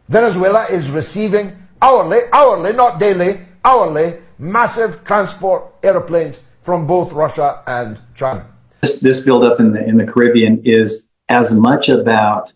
Venezuela is receiving hourly, not daily, hourly, massive transport airplanes from both Russia and China. This buildup in the Caribbean is as much about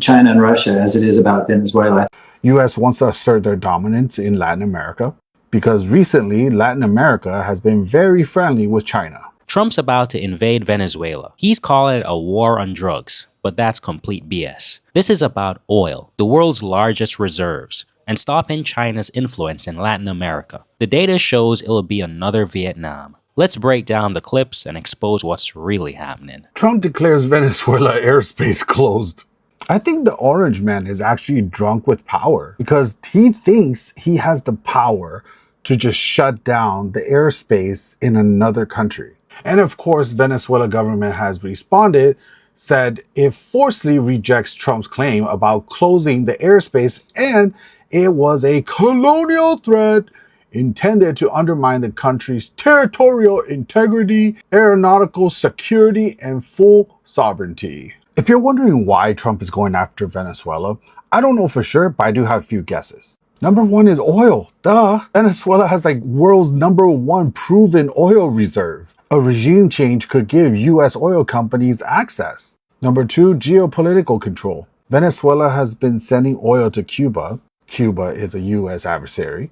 China and Russia as it is about Venezuela. U.S. wants to assert their dominance in Latin America because recently Latin America has been very friendly with China. Trump's about to invade Venezuela. He's calling it a war on drugs, but that's complete BS. This is about oil, the world's largest reserves, and stopping China's influence in Latin America. The data shows it'll be another Vietnam. Let's break down the clips and expose what's really happening. Trump declares Venezuela airspace closed. I think the orange man is actually drunk with power because he thinks he has the power to just shut down the airspace in another country. And of course, Venezuela government has responded, said it forcefully rejects Trump's claim about closing the airspace and it was a colonial threat intended to undermine the country's territorial integrity, aeronautical security, and full sovereignty. If you're wondering why Trump is going after Venezuela, I don't know for sure, but I do have a few guesses. Number one is oil. Duh. Venezuela has like world's #1 proven oil reserve. A regime change could give US oil companies access. Number two, geopolitical control. Venezuela has been sending oil to Cuba. Cuba is a US adversary.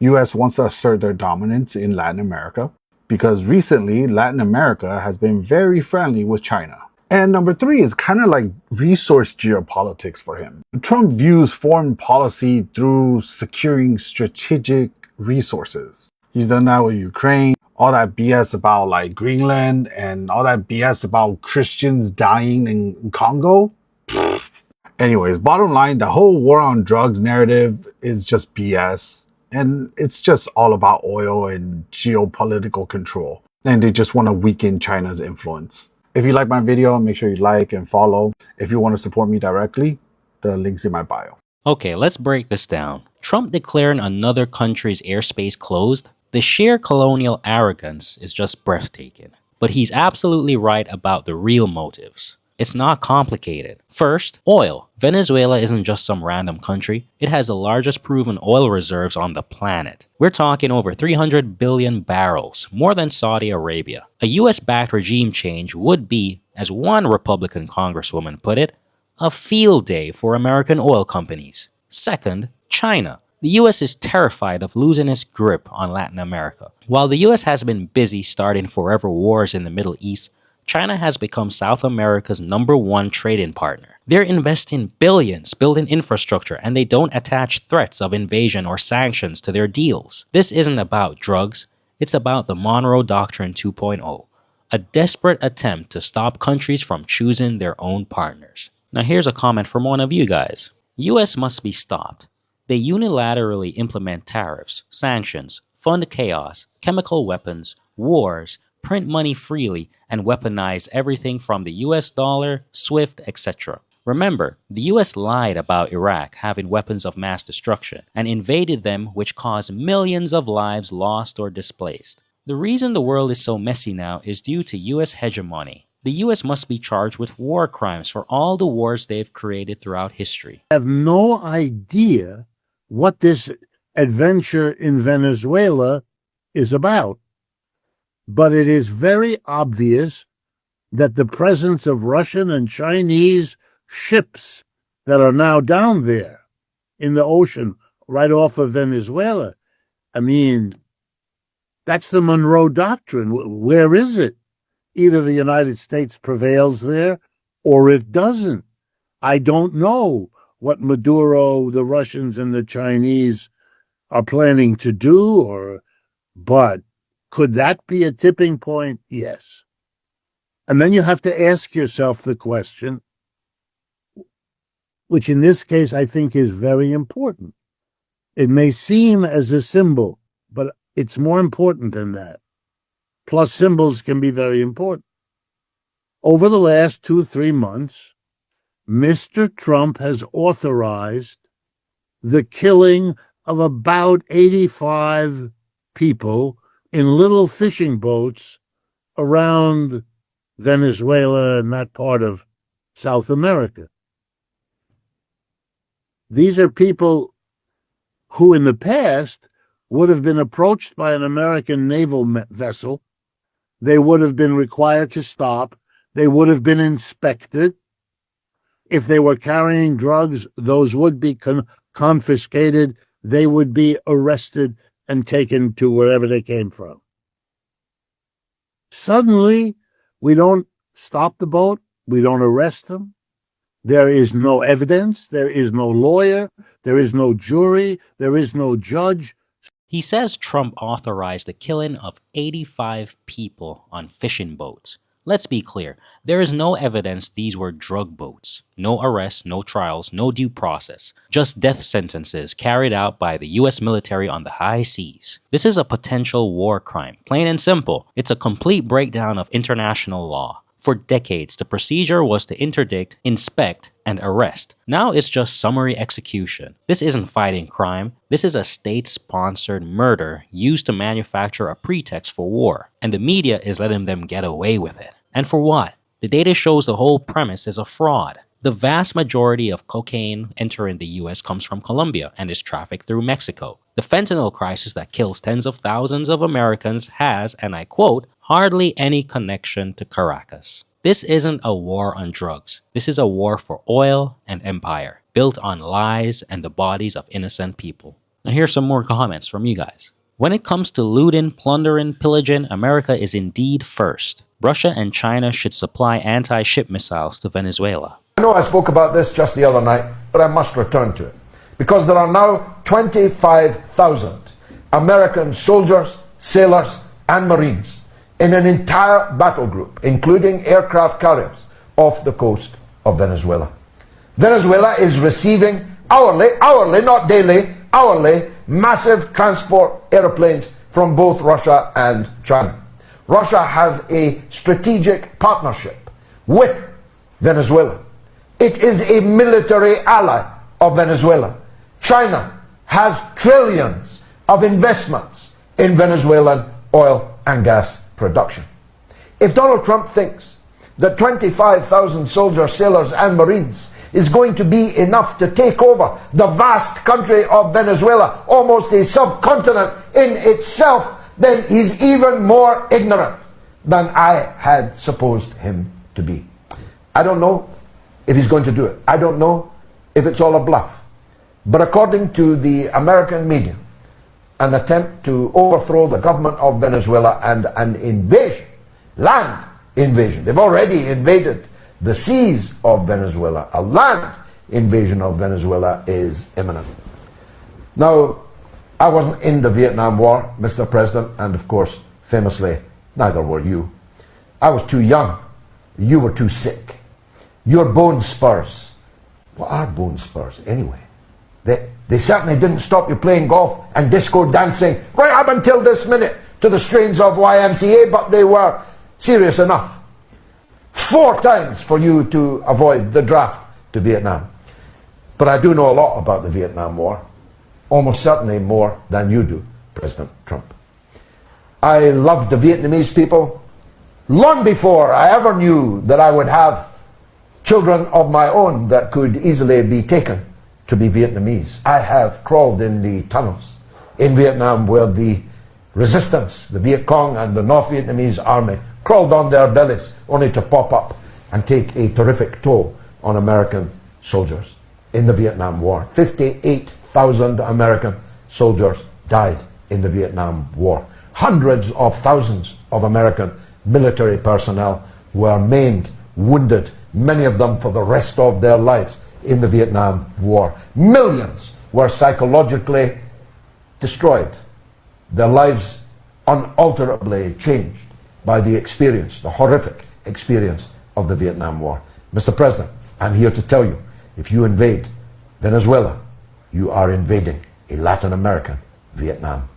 US wants to assert their dominance in Latin America because recently Latin America has been very friendly with China. And number three is kind of like resource geopolitics for him. Trump views foreign policy through securing strategic resources. He's done that with Ukraine, all that BS about like Greenland, and all that BS about Christians dying in Congo. Anyways, bottom line, the whole war on drugs narrative is just BS. And it's just all about oil and geopolitical control. And they just want to weaken China's influence. If you like my video, make sure you like and follow. If you want to support me directly, the link's in my bio. Okay, let's break this down. Trump declaring another country's airspace closed? The sheer colonial arrogance is just breathtaking. But he's absolutely right about the real motives. It's not complicated. First, oil. Venezuela isn't just some random country. It has the largest proven oil reserves on the planet. We're talking over 300 billion barrels, more than Saudi Arabia. A US-backed regime change would be, as one Republican congresswoman put it, a field day for American oil companies. Second, China. The US is terrified of losing its grip on Latin America. While the US has been busy starting forever wars in the Middle East, China has become South America's #1 trading partner. They're investing billions building infrastructure, and they don't attach threats of invasion or sanctions to their deals. This isn't about drugs, it's about the Monroe Doctrine 2.0, a desperate attempt to stop countries from choosing their own partners. Now here's a comment from one of you guys. US must be stopped. They unilaterally implement tariffs, sanctions, fund chaos, chemical weapons, wars, print money freely, and weaponize everything from the US dollar, SWIFT, etc. Remember, the US lied about Iraq having weapons of mass destruction and invaded them, which caused millions of lives lost or displaced. The reason the world is so messy now is due to US hegemony. The US must be charged with war crimes for all the wars they've created throughout history. I have no idea what this adventure in Venezuela is about. But it is very obvious that the presence of Russian and Chinese ships that are now down there in the ocean right off of Venezuela, I mean, that's the Monroe Doctrine. Where is it? Either the United States prevails there or it doesn't. I don't know what Maduro, the Russians, and the Chinese are planning to do, but could that be a tipping point? Yes. And then you have to ask yourself the question, which in this case I think is very important. It may seem as a symbol, but it's more important than that. Plus, symbols can be very important. Over the last 2-3 months, Mr. Trump has authorized the killing of about 85 people in little fishing boats around Venezuela and that part of South America. These are people who in the past would have been approached by an American naval vessel. They would have been required to stop. They would have been inspected. If they were carrying drugs, those would be confiscated. They would be arrested and taken to wherever they came from. Suddenly, we don't stop the boat. We don't arrest them. There is no evidence. There is no lawyer. There is no jury. There is no judge. He says Trump authorized the killing of 85 people on fishing boats. Let's be clear, there is no evidence these were drug boats. No arrests, no trials, no due process. Just death sentences carried out by the US military on the high seas. This is a potential war crime. Plain and simple, it's a complete breakdown of international law. For decades, the procedure was to interdict, inspect, and arrest. Now it's just summary execution. This isn't fighting crime. This is a state-sponsored murder used to manufacture a pretext for war. And the media is letting them get away with it. And for what? The data shows the whole premise is a fraud. The vast majority of cocaine entering the US comes from Colombia and is trafficked through Mexico. The fentanyl crisis that kills tens of thousands of Americans has, and I quote, hardly any connection to Caracas. This isn't a war on drugs. This is a war for oil and empire, built on lies and the bodies of innocent people. Now here's some more comments from you guys. When it comes to looting, plundering, pillaging, America is indeed first. Russia and China should supply anti-ship missiles to Venezuela. I know I spoke about this just the other night, but I must return to it. Because there are now 25,000 American soldiers, sailors, and Marines in an entire battle group, including aircraft carriers, off the coast of Venezuela. Venezuela is receiving hourly, not daily, hourly, massive transport aeroplanes from both Russia and China. Russia has a strategic partnership with Venezuela. It is a military ally of Venezuela. China has trillions of investments in Venezuelan oil and gas production. If Donald Trump thinks that 25,000 soldiers, sailors, and Marines is going to be enough to take over the vast country of Venezuela, almost a subcontinent in itself, then he's even more ignorant than I had supposed him to be. I don't know if he's going to do it. I don't know if it's all a bluff. But according to the American media, an attempt to overthrow the government of Venezuela and an invasion, land invasion. They've already invaded the seas of Venezuela. A land invasion of Venezuela is imminent. Now, I wasn't in the Vietnam War, Mr. President, and of course, famously, neither were you. I was too young. You were too sick. Your bone spurs. What are bone spurs anyway? They certainly didn't stop you playing golf and disco dancing right up until this minute to the strains of YMCA, but they were serious enough. 4 times for you to avoid the draft to Vietnam. But I do know a lot about the Vietnam War, almost certainly more than you do, President Trump. I loved the Vietnamese people long before I ever knew that I would have children of my own that could easily be taken to be Vietnamese. I have crawled in the tunnels in Vietnam where the resistance, the Viet Cong and the North Vietnamese army crawled on their bellies only to pop up and take a terrific toll on American soldiers in the Vietnam War. 58,000 American soldiers died in the Vietnam War. Hundreds of thousands of American military personnel were maimed, wounded, many of them for the rest of their lives in the Vietnam War. Millions were psychologically destroyed, their lives unalterably changed by the experience, the horrific experience of the Vietnam War. Mr. President, I'm here to tell you, if you invade Venezuela, you are invading a Latin American Vietnam.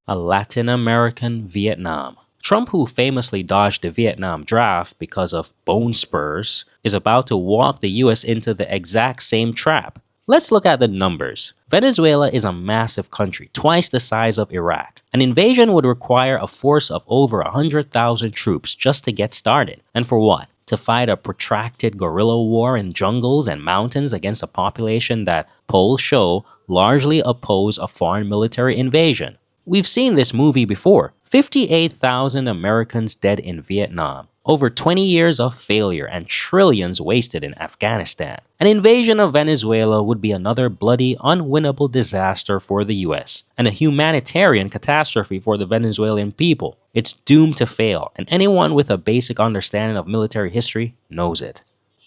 A Latin American Vietnam. Trump, who famously dodged the Vietnam draft because of bone spurs, is about to walk the US into the exact same trap. Let's look at the numbers. Venezuela is a massive country, twice the size of Iraq. An invasion would require a force of over 100,000 troops just to get started. And for what? to fight a protracted guerrilla war in jungles and mountains against a population that polls show largely oppose a foreign military invasion. We've seen this movie before. 58,000 Americans dead in Vietnam. Over 20 years of failure and trillions wasted in Afghanistan. An invasion of Venezuela would be another bloody, unwinnable disaster for the US and a humanitarian catastrophe for the Venezuelan people. It's doomed to fail, and anyone with a basic understanding of military history knows it.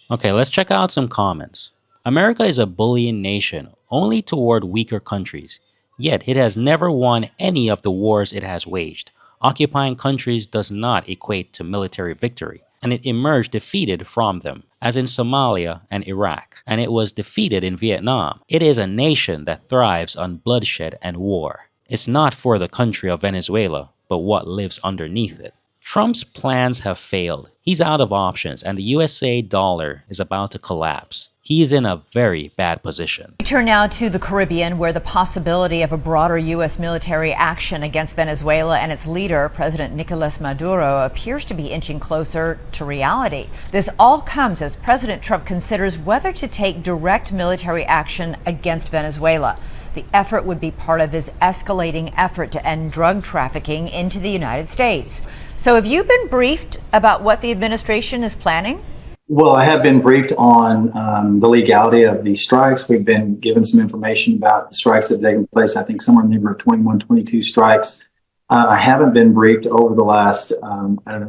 Okay, let's check out some comments. America is a bullying nation only toward weaker countries, yet it has never won any of the wars it has waged. Occupying countries does not equate to military victory, and it emerged defeated from them, as in Somalia and Iraq, and it was defeated in Vietnam. It is a nation that thrives on bloodshed and war. It's not for the country of Venezuela, but what lives underneath it. Trump's plans have failed. He's out of options, and the USA dollar is about to collapse. He's in a very bad position. We turn now to the Caribbean, where the possibility of a broader U.S. military action against Venezuela and its leader, President Nicolas Maduro, appears to be inching closer to reality. This all comes as President Trump considers whether to take direct military action against Venezuela. The effort would be part of his escalating effort to end drug trafficking into the United States. So have you been briefed about what the administration is planning? Well, I have been briefed on the legality of these strikes. We've been given some information about the strikes that have taken place, I think somewhere in the neighborhood of 21, 22 strikes. I haven't been briefed over the last,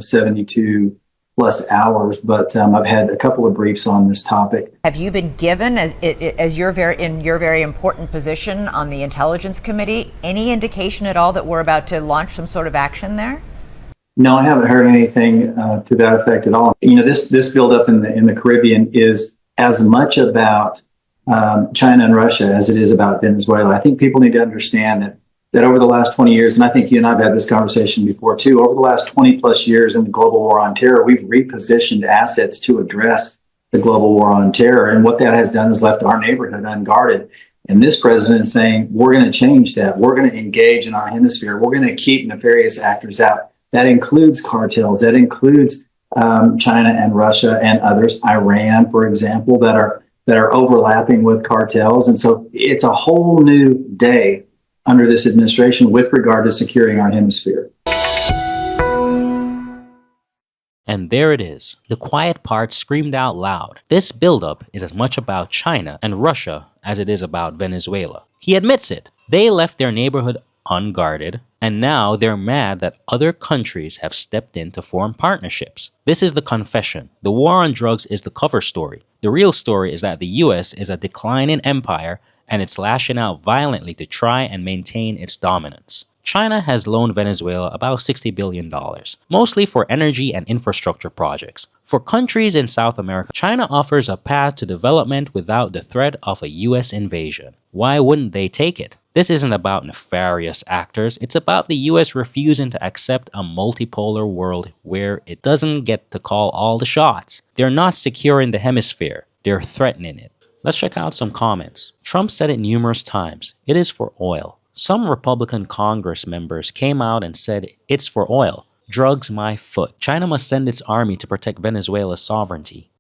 72 plus hours, but I've had a couple of briefs on this topic. Have you been given, as you're in your very important position on the Intelligence Committee, any indication at all that we're about to launch some sort of action there? No, I haven't heard anything to that effect at all. You know, this buildup in the Caribbean is as much about China and Russia as it is about Venezuela. I think people need to understand that over the last 20 years, and I think you and I have had this conversation before too, over the last 20 plus years in the global war on terror, we've repositioned assets to address the global war on terror. And what that has done is left our neighborhood unguarded. And this president is saying, we're going to change that. We're going to engage in our hemisphere. We're going to keep nefarious actors out. That includes cartels. That includes China and Russia and others, Iran, for example, that are overlapping with cartels. And so it's a whole new day under this administration with regard to securing our hemisphere. And there it is. The quiet part screamed out loud. This buildup is as much about China and Russia as it is about Venezuela. He admits it. They left their neighborhood unguarded, and now they're mad that other countries have stepped in to form partnerships. This is the confession. The war on drugs is the cover story. The real story is that the US is a declining empire and it's lashing out violently to try and maintain its dominance. China has loaned Venezuela about $60 billion, mostly for energy and infrastructure projects. For countries in South America, China offers a path to development without the threat of a US invasion. Why wouldn't they take it? This isn't about nefarious actors, it's about the US refusing to accept a multipolar world where it doesn't get to call all the shots. They're not securing the hemisphere, they're threatening it. Let's check out some comments. Trump said it numerous times, it is for oil. Some Republican Congress members came out and said it's for oil. Drugs my foot. China must send its army to protect Venezuela's sovereignty.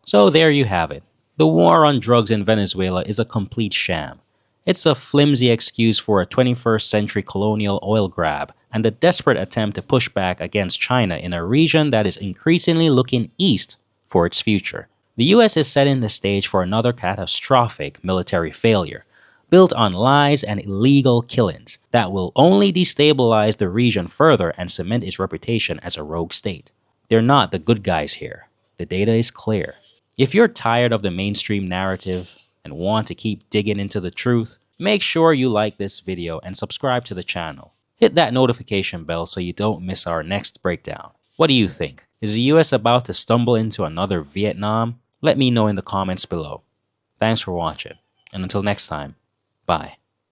So there you have it. The war on drugs in Venezuela is a complete sham. It's a flimsy excuse for a 21st century colonial oil grab and a desperate attempt to push back against China in a region that is increasingly looking east for its future. The US is setting the stage for another catastrophic military failure, built on lies and illegal killings that will only destabilize the region further and cement its reputation as a rogue state. They're not the good guys here. The data is clear. If you're tired of the mainstream narrative and want to keep digging into the truth, make sure you like this video and subscribe to the channel. Hit that notification bell so you don't miss our next breakdown. What do you think? Is the US about to stumble into another Vietnam? Let me know in the comments below. Thanks for watching, and until next time, bye.